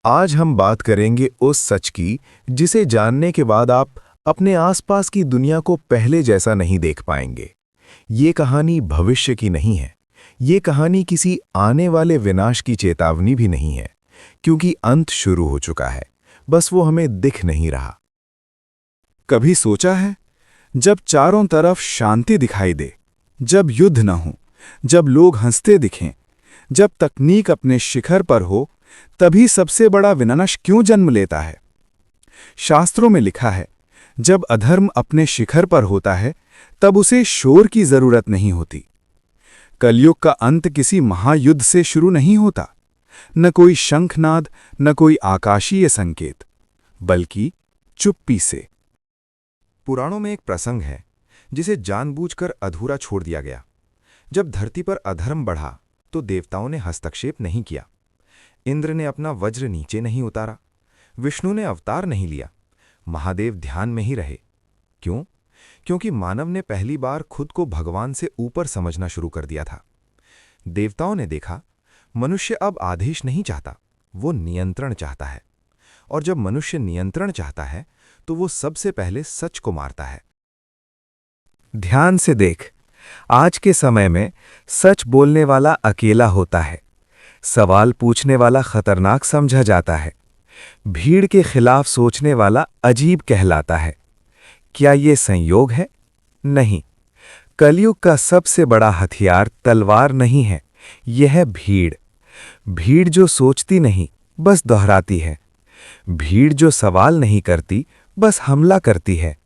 आज हम बात करेंगे उस सच की जिसे जानने के बाद आप अपने आसपास की दुनिया को पहले जैसा नहीं देख पाएंगे। ये कहानी भविष्य की नहीं है। ये कहानी किसी आने वाले विनाश की चेतावनी भी नहीं है, क्योंकि अंत शुरू हो चुका है, बस वो हमें दिख नहीं रहा। कभी सोचा है, जब चारों तरफ शांति दिखाई दे, जब युद्ध न हो, जब लोग हंसते दिखें, जब तकनीक अपने शिखर पर हो, तभी सबसे बड़ा विनाश क्यों जन्म लेता है? शास्त्रों में लिखा है, जब अधर्म अपने शिखर पर होता है, तब उसे शोर की जरूरत नहीं होती। कलयुग का अंत किसी महायुद्ध से शुरू नहीं होता, न कोई शंखनाद, न कोई आकाशीय संकेत, बल्कि चुप्पी से। पुराणों में एक प्रसंग है जिसे जानबूझकर अधूरा छोड़ दिया गया। जब धरती पर अधर्म बढ़ा तो देवताओं ने हस्तक्षेप नहीं किया। इंद्र ने अपना वज्र नीचे नहीं उतारा, विष्णु ने अवतार नहीं लिया, महादेव ध्यान में ही रहे। क्यों? क्योंकि मानव ने पहली बार खुद को भगवान से ऊपर समझना शुरू कर दिया था। देवताओं ने देखा, मनुष्य अब आदेश नहीं चाहता, वो नियंत्रण चाहता है। और जब मनुष्य नियंत्रण चाहता है तो वो सबसे पहले सच को मारता है। ध्यान से देख, आज के समय में सच बोलने वाला अकेला होता है। सवाल पूछने वाला खतरनाक समझा जाता है। भीड़ के खिलाफ सोचने वाला अजीब कहलाता है। क्या ये संयोग है? नहीं। कलयुग का सबसे बड़ा हथियार तलवार नहीं है, यह है भीड़। भीड़ जो सोचती नहीं, बस दोहराती है। भीड़ जो सवाल नहीं करती, बस हमला करती है।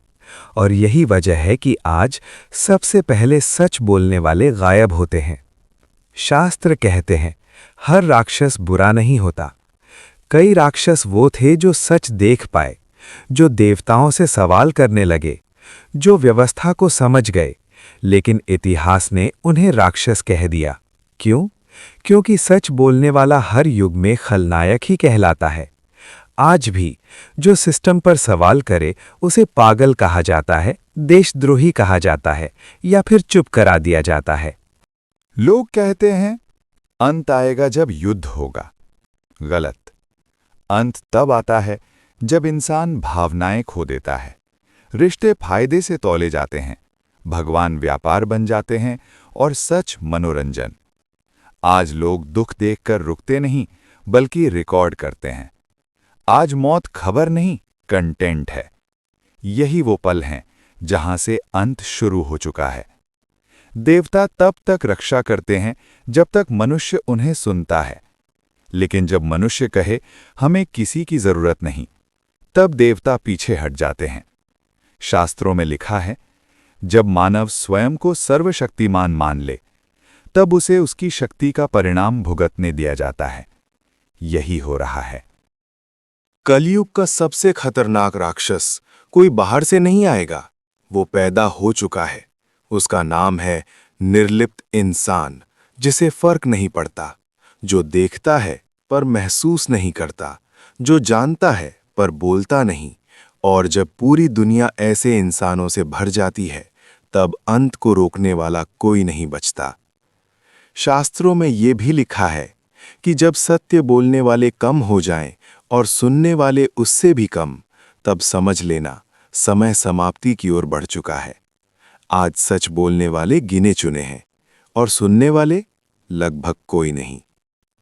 और यही वजह है कि आज सबसे पहले सच बोलने वाले गायब होते हैं। शास्त्र कहते हैं, हर राक्षस बुरा नहीं होता। कई राक्षस वो थे जो सच देख पाए, जो देवताओं से सवाल करने लगे, जो व्यवस्था को समझ गए, लेकिन इतिहास ने उन्हें राक्षस कह दिया। क्यों? क्योंकि सच बोलने वाला हर युग में खलनायक ही कहलाता है। आज भी जो सिस्टम पर सवाल करे उसे पागल कहा जाता है, देशद्रोही कहा जाता है, या फिर चुप करा दिया जाता है। लोग कहते हैं, अंत आएगा जब युद्ध होगा। गलत। अंत तब आता है जब इंसान भावनाएं खो देता है। रिश्ते फायदे से तौले जाते हैं, भगवान व्यापार बन जाते हैं और सच मनोरंजन। आज लोग दुख देखकर रुकते नहीं, बल्कि रिकॉर्ड करते हैं। आज मौत खबर नहीं, कंटेंट है। यही वो पल हैं जहां से अंत शुरू हो चुका है। देवता तब तक रक्षा करते हैं जब तक मनुष्य उन्हें सुनता है, लेकिन जब मनुष्य कहे हमें किसी की जरूरत नहीं, तब देवता पीछे हट जाते हैं। शास्त्रों में लिखा है, जब मानव स्वयं को सर्वशक्तिमान मान ले, तब उसे उसकी शक्ति का परिणाम भुगतने दिया जाता है। यही हो रहा है। कलयुग का सबसे खतरनाक राक्षस कोई बाहर से नहीं आएगा, वो पैदा हो चुका है। उसका नाम है निर्लिप्त इंसान, जिसे फर्क नहीं पड़ता, जो देखता है पर महसूस नहीं करता, जो जानता है पर बोलता नहीं। और जब पूरी दुनिया ऐसे इंसानों से भर जाती है, तब अंत को रोकने वाला कोई नहीं बचता। शास्त्रों में ये भी लिखा है कि जब सत्य बोलने वाले कम हो जाएं और सुनने वाले उससे भी कम, तब समझ लेना समय समाप्ति की ओर बढ़ चुका है। आज सच बोलने वाले गिने चुने हैं और सुनने वाले लगभग कोई नहीं।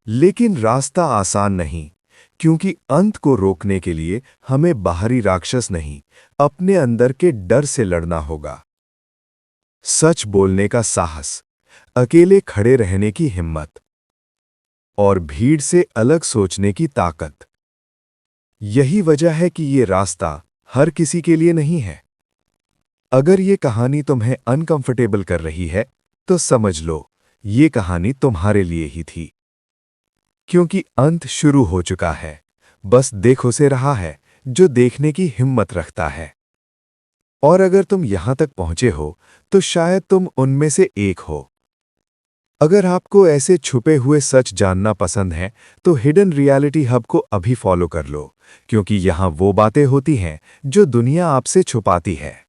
लेकिन रास्ता आसान नहीं, क्योंकि अंत को रोकने के लिए हमें बाहरी राक्षस नहीं, अपने अंदर के डर से लड़ना होगा। सच बोलने का साहस, अकेले खड़े रहने की हिम्मत और भीड़ से अलग सोचने की ताकत। यही वजह है कि ये रास्ता हर किसी के लिए नहीं है। अगर ये कहानी तुम्हें अनकंफर्टेबल कर रही है, तो समझ लो ये कहानी तुम्हारे लिए ही थी। क्योंकि अंत शुरू हो चुका है, बस देखो से रहा है जो देखने की हिम्मत रखता है। और अगर तुम यहां तक पहुंचे हो, तो शायद तुम उनमें से एक हो। अगर आपको ऐसे छुपे हुए सच जानना पसंद है, तो हिडन रियलिटी हब को अभी फॉलो कर लो, क्योंकि यहां वो बातें होती हैं जो दुनिया आपसे छुपाती है।